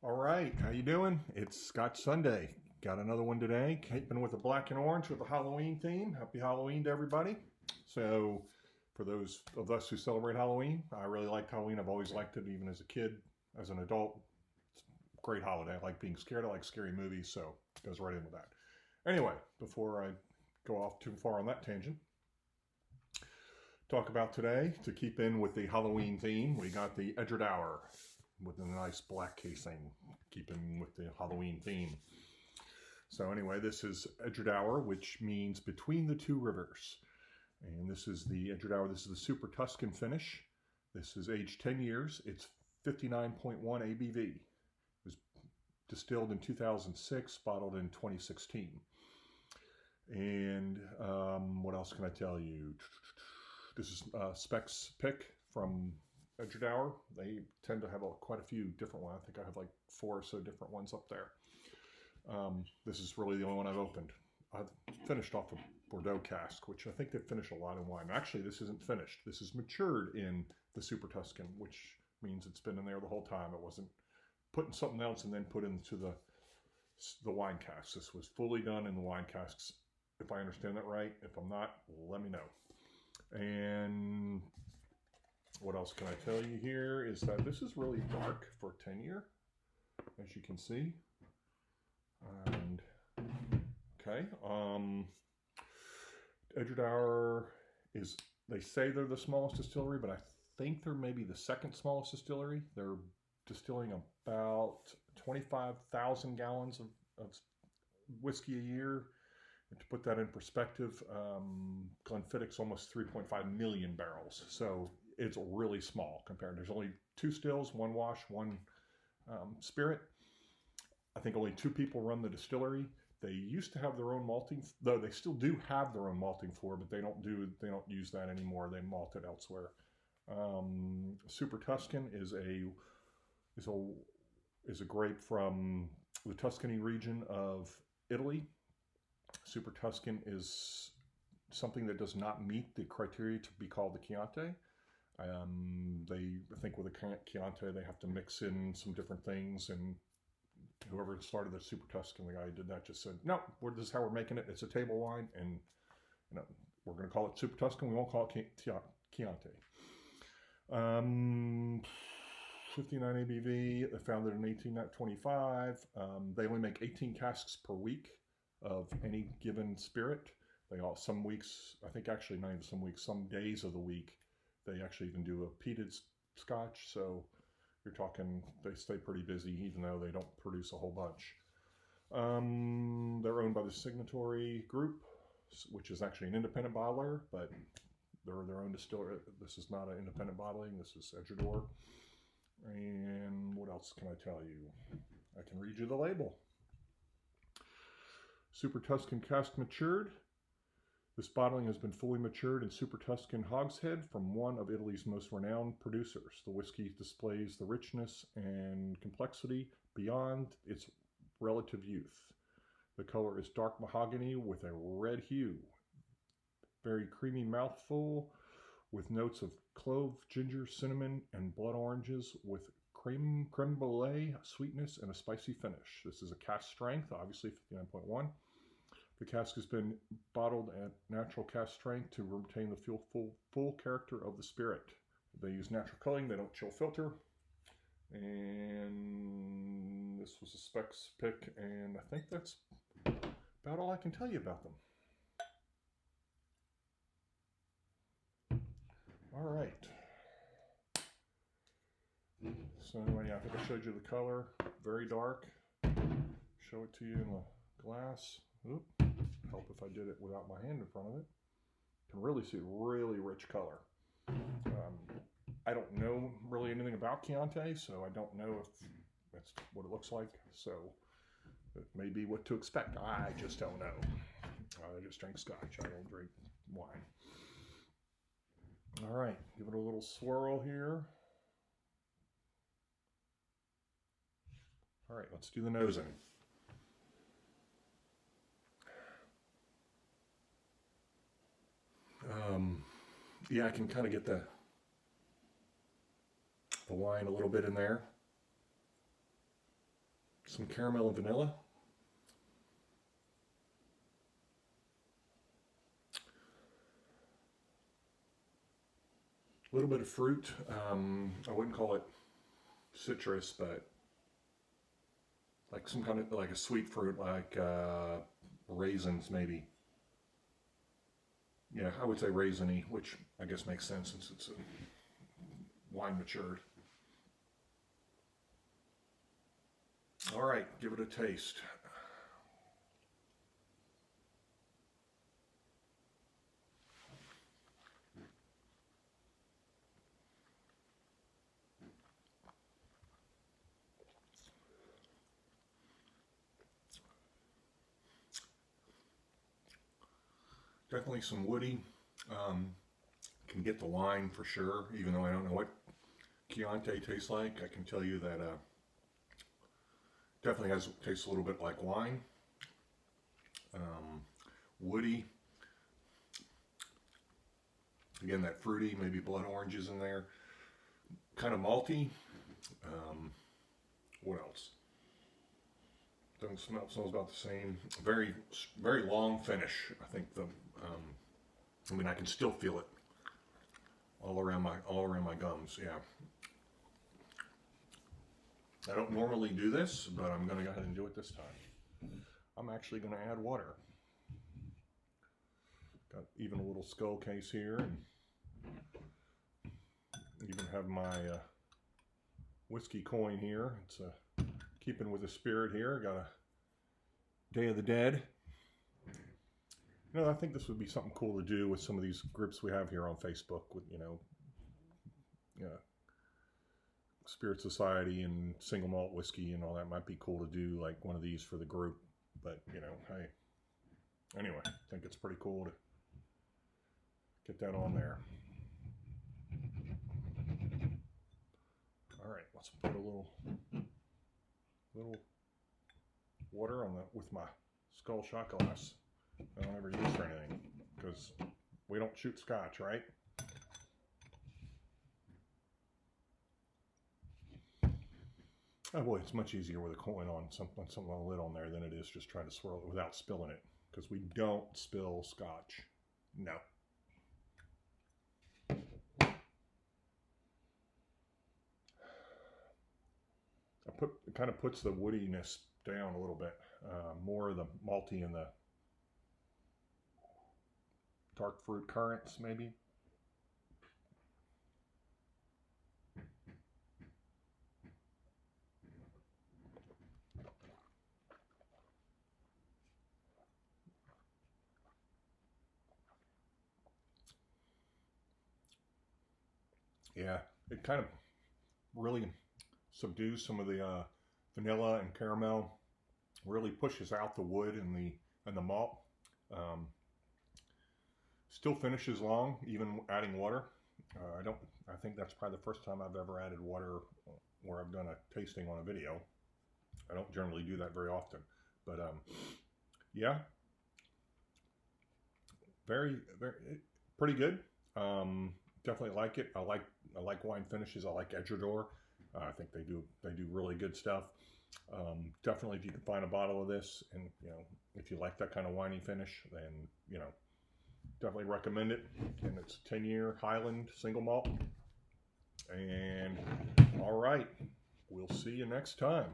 All right, how you doing? It's Scotch Sunday. Got another one today. Keeping with the black and orange with the Halloween theme. Happy Halloween to everybody. So, for those of us who celebrate Halloween, I really liked Halloween. I've always liked it, even as a kid, as an adult. It's a great holiday. I like being scared. I like scary movies, so it goes right in with that. Anyway, before I go off too far on that tangent, talk about today to keep in with the Halloween theme. We got the Edradour with a nice black casing, keeping with the Halloween theme. So anyway, this is Edradour, which means between the two rivers. And this is the Edradour. This is the Super Tuscan finish. This is aged 10 years. It's 59.1 ABV. It was distilled in 2006, bottled in 2016. And what else can I tell you? This is Specs pick from Edradour. They tend to have quite a few different ones. I think I have like 4 or so different ones up there. This is really the only one I've opened. I've finished off a Bordeaux cask, which I think they finish a lot in wine. Actually, this isn't finished. This is matured in the Super Tuscan, which means it's been in there the whole time. It wasn't put in something else and then put into the wine casks. This was fully done in the wine casks, if I understand that right. If I'm not, let me know. And what else can I tell you here is that this is really dark for 10 year, as you can see. And okay, Edradour is, they say they're the smallest distillery, but I think they're maybe the second smallest distillery. They're distilling about 25,000 gallons of whiskey a year. And to put that in perspective, Glenfiddich's almost 3.5 million barrels. So it's really small compared. There's only 2 stills, 1 wash, 1 spirit. I think only 2 people run the distillery. They used to have their own malting, though they still do have their own malting floor, but they don't use that anymore. They malt it elsewhere. Super Tuscan is a grape from the Tuscany region of Italy. Super Tuscan is something that does not meet the criteria to be called the Chianti. I think with a Chianti, they have to mix in some different things, and whoever started the Super Tuscan, the guy who did that, just said, no, this is how we're making it. It's a table wine, and we're going to call it Super Tuscan. We won't call it Chianti. 59 ABV. They founded in 1825. They only make 18 casks per week of any given spirit. Some weeks, I think actually not even some weeks, some days of the week, they actually even do a peated scotch. So you're talking, they stay pretty busy even though they don't produce a whole bunch. They're owned by the Signatory Group, which is actually an independent bottler, but they're their own distiller. This is not an independent bottling. This is Edradour. And what else can I tell you? I can read you the label. Super Tuscan cask matured. This bottling has been fully matured in Super Tuscan hogshead from one of Italy's most renowned producers. The whiskey displays the richness and complexity beyond its relative youth. The color is dark mahogany with a red hue. Very creamy mouthful with notes of clove, ginger, cinnamon, and blood oranges with creme brulee sweetness and a spicy finish. This is a cask strength, obviously 59.1. The cask has been bottled at natural cask strength to retain the full character of the spirit. They use natural culling. They don't chill filter. And this was a Specs pick, and I think that's about all I can tell you about them. All right. So anyway, I think I showed you the color. Very dark. Show it to you in the glass. Oop. Help if I did it without my hand in front of it. You can really see really rich color. I don't know really anything about Chianti, so I don't know if that's what it looks like. So it may be what to expect. I just don't know. I just drink scotch. I don't drink wine. All right, give it a little swirl here. All right, let's do the nosing. Yeah, I can kind of get the wine a little bit in there. some caramel and vanilla. A little bit of fruit. I wouldn't call it citrus, but like some kind of like a sweet fruit, like raisins maybe. Yeah, I would say raisiny, which I guess makes sense since it's a wine matured. All right, give it a taste. Definitely some woody. Can get the wine for sure, even though I don't know what Chianti tastes like. I can tell you that definitely tastes a little bit like wine. Woody. Again, that fruity, maybe blood oranges in there. Kind of malty. What else? Doesn't smell. Smells about the same. Very, very long finish. I think I mean, I can still feel it all around my gums. Yeah. I don't normally do this, but I'm going to go ahead and do it this time. I'm actually going to add water. Got even a little skull case here, and even have my whiskey coin here. It's keeping with the spirit here. Got a Day of the Dead. You know, I think this would be something cool to do with some of these groups we have here on Facebook with, you know, Spirit Society and single malt whiskey and all that. Might be cool to do like one of these for the group. But, you know, hey, anyway, I think it's pretty cool to get that on there. All right, let's put a little water on with my skull shot glass. I don't ever use for anything because we don't shoot scotch, right? Oh boy, it's much easier with a coin on something on a lid on there than it is just trying to swirl it without spilling it, because we don't spill scotch. No. It kind of puts the woodiness down a little bit. More of the malty and the dark fruit currants, maybe. Yeah, it kind of really subdues some of the vanilla and caramel. Really pushes out the wood and the malt. Still finishes long, even adding water. I think that's probably the first time I've ever added water where I've done a tasting on a video. I don't generally do that very often, but yeah, very pretty good. Definitely like it. I like wine finishes. I like Edradour. I think they do really good stuff. Definitely, if you can find a bottle of this, and you know, if you like that kind of winey finish, then you know, definitely recommend it. And it's 10-year Highland single malt. And all right, we'll see you next time.